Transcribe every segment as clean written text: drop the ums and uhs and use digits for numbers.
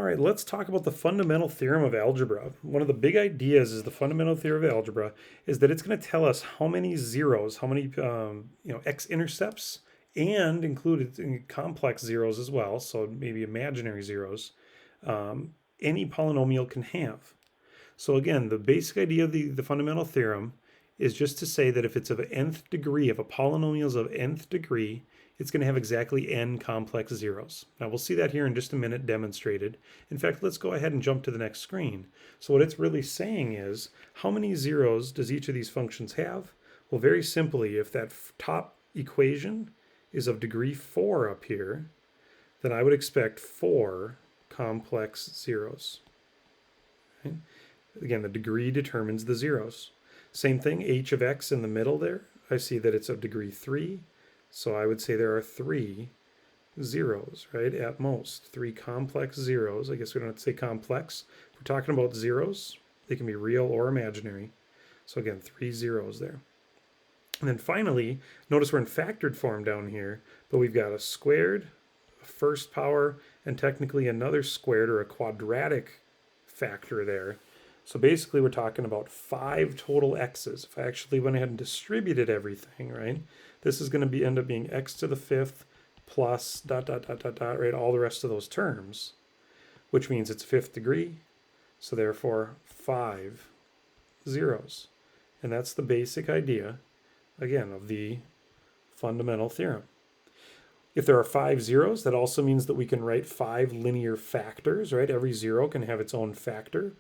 right, let's talk about the fundamental theorem of algebra. One of the big ideas is the fundamental theorem of algebra is that it's going to tell us how many zeros, how many x-intercepts, and included in complex zeros as well, so maybe imaginary zeros, any polynomial can have. So again, the basic idea of the fundamental theorem is just to say that if it's of nth degree, if a polynomial is of nth degree, it's going to have exactly n complex zeros. Now we'll see that here in just a minute demonstrated. In fact, let's go ahead and jump to the next screen. So what it's really saying is, how many zeros does each of these functions have? Well, very simply, if that top equation is of degree 4 up here, then I would expect 4 complex zeros. Okay? Again, the degree determines the zeros. Same thing, h of x in the middle there. I see that it's of degree 3. So I would say there are 3 zeros, right? At most, 3 complex zeros. I guess we don't have to say complex. If we're talking about zeros, they can be real or imaginary. So again, 3 zeros there. And then finally, notice we're in factored form down here, but we've got a squared, a first power, and technically another squared or a quadratic factor there. So basically we're talking about 5 total x's. If I actually went ahead and distributed everything, right, this is going to end up being x to the 5th plus ... right, all the rest of those terms, which means it's 5th degree, so therefore 5 zeros. And that's the basic idea, again, of the fundamental theorem. If there are 5 zeros, that also means that we can write 5 linear factors, right? Every zero can have its own factor.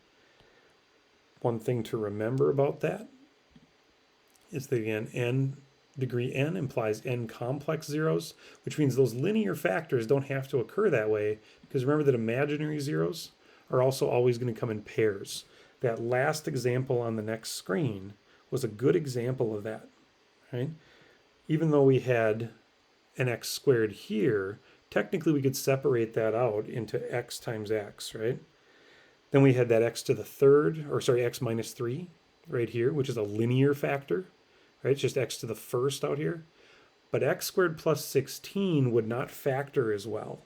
One thing to remember about that is that, again, degree n implies n complex zeros, which means those linear factors don't have to occur that way, because remember that imaginary zeros are also always going to come in pairs. That last example on the next screen was a good example of that, right? Even though we had an x squared here, technically we could separate that out into x times x, right? Then we had that x to the 3rd, or sorry, x minus 3 right here, which is a linear factor, right? It's just x to the 1st out here. But x squared plus 16 would not factor as well.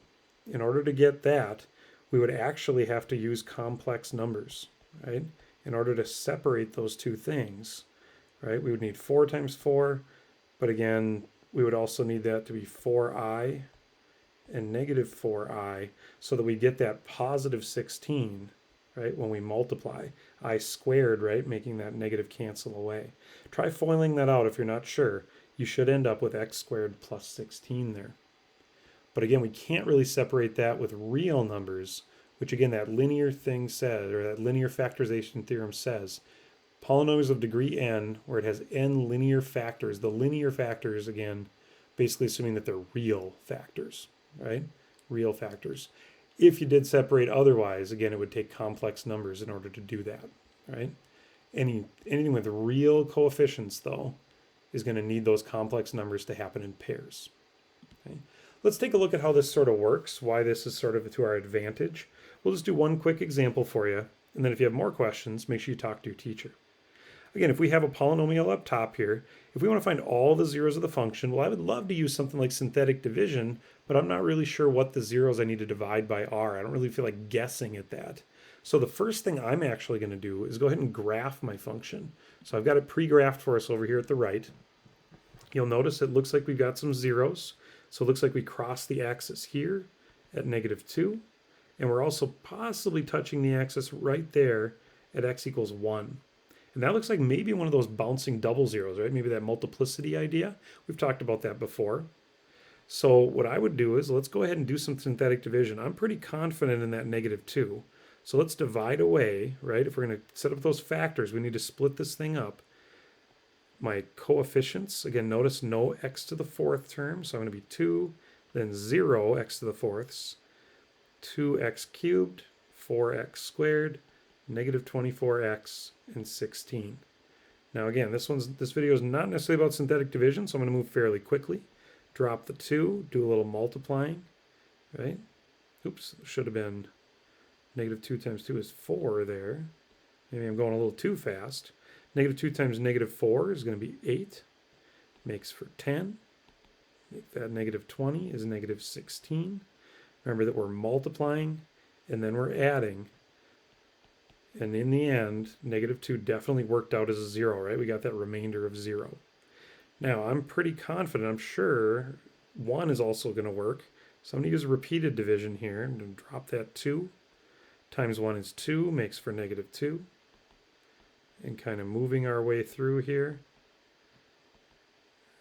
In order to get that, we would actually have to use complex numbers, right? In order to separate those two things, right? We would need 4 times 4, but again, we would also need that to be 4i and negative 4i, so that we get that positive 16, right, when we multiply. I squared, right, making that negative cancel away. Try foiling that out if you're not sure. You should end up with x squared plus 16 there. But again, we can't really separate that with real numbers, which again, that linear thing says, or that linear factorization theorem says, polynomials of degree n, where it has n linear factors, the linear factors, again, basically assuming that they're real factors, right? Real factors. If you did separate otherwise, again, it would take complex numbers in order to do that, right? Anything with real coefficients, though, is going to need those complex numbers to happen in pairs. Okay? Let's take a look at how this sort of works, why this is sort of to our advantage. We'll just do one quick example for you, and then if you have more questions, make sure you talk to your teacher. Again, if we have a polynomial up top here, if we want to find all the zeros of the function, well, I would love to use something like synthetic division, but I'm not really sure what the zeros I need to divide by are. I don't really feel like guessing at that. So the first thing I'm actually going to do is go ahead and graph my function. So I've got it pre-graphed for us over here at the right. You'll notice it looks like we've got some zeros. So it looks like we cross the axis here at -2. And we're also possibly touching the axis right there at x equals 1. And that looks like maybe one of those bouncing double zeros, right? Maybe that multiplicity idea. We've talked about that before. So what I would do is, let's go ahead and do some synthetic division. I'm pretty confident in that -2. So let's divide away, right? If we're going to set up those factors, we need to split this thing up. My coefficients, again, notice no x to the 4th term. So I'm going to be 2, then 0 x to the 4ths, 2x cubed, 4x squared, -24x, and 16. Now again, this video is not necessarily about synthetic division, so I'm going to move fairly quickly. Drop the 2, do a little multiplying, right? Oops, should have been -2 times 2 is 4 there. Maybe I'm going a little too fast. -2 times -4 is going to be 8. Makes for 10. Make that -20 is -16. Remember that we're multiplying, and then we're adding. And in the end, -2 definitely worked out as a 0, right? We got that remainder of 0. Now, I'm pretty confident, I'm sure 1 is also going to work. So I'm going to use a repeated division here and drop that 2. Times 1 is 2, makes for -2. And kind of moving our way through here,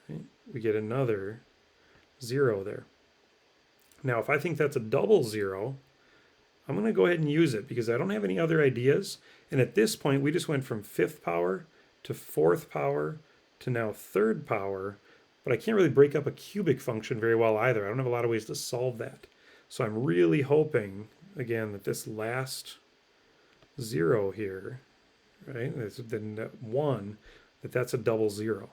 right, we get another 0 there. Now, if I think that's a double 0, I'm going to go ahead and use it because I don't have any other ideas. And at this point, we just went from 5th power to 4th power to now 3rd power. But I can't really break up a cubic function very well either. I don't have a lot of ways to solve that. So I'm really hoping, again, that this last 0 here, right, then that 1, that's a double 0.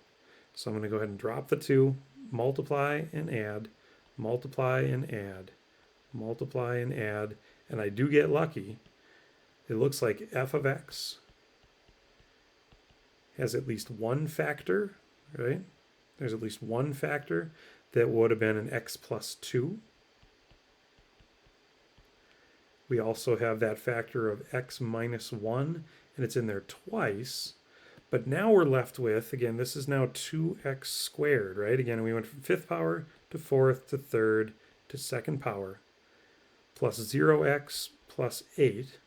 So I'm going to go ahead and drop the 2, multiply and add, multiply and add, multiply and add, and I do get lucky. It looks like f of x has at least one factor, right? There's at least one factor that would have been an x plus 2. We also have that factor of x minus 1, and it's in there twice. But now we're left with, again, this is now 2x squared, right? Again, we went from 5th power to 4th to 3rd to 2nd power, plus 0x plus 8.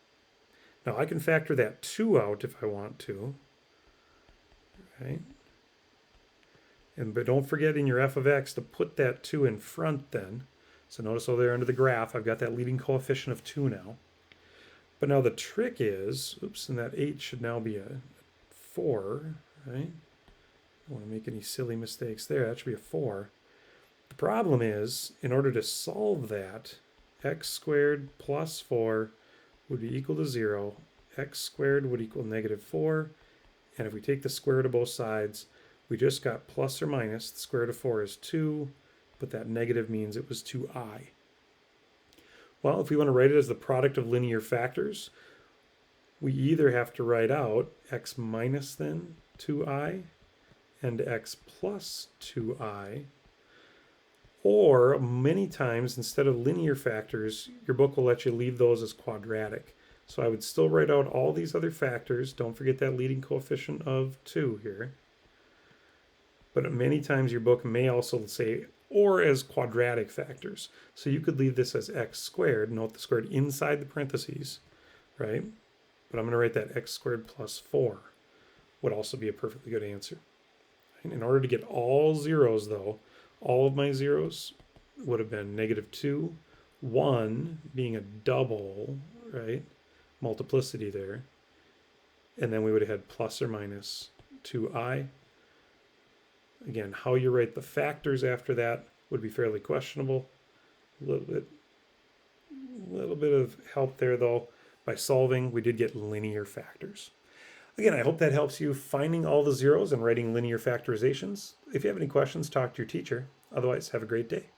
Now I can factor that 2 out if I want to, right? But don't forget in your f of x to put that 2 in front then. So notice over there under the graph, I've got that leading coefficient of 2 now. But now the trick is, oops, and that 8 should now be a 4, right? Don't want to make any silly mistakes there. That should be a 4. The problem is, in order to solve that, x squared plus 4 would be equal to 0. X squared would equal -4. And if we take the square root of both sides, we just got plus or minus. The square root of 4 is 2, but that negative means it was 2i. Well, if we want to write it as the product of linear factors, we either have to write out x minus then 2i and x plus 2i, or many times instead of linear factors, your book will let you leave those as quadratic. So I would still write out all these other factors. Don't forget that leading coefficient of 2 here. But many times your book may also say, or as quadratic factors. So you could leave this as x squared, note the squared inside the parentheses, right? But I'm going to write that x squared plus 4 would also be a perfectly good answer. In order to get all zeros though, all of my zeros would have been -2, 1 being a double, right? Multiplicity there. And then we would have had plus or minus 2i. Again, how you write the factors after that would be fairly questionable. A little bit of help there though. By solving, we did get linear factors. Again, I hope that helps you finding all the zeros and writing linear factorizations. If you have any questions, talk to your teacher. Otherwise, have a great day.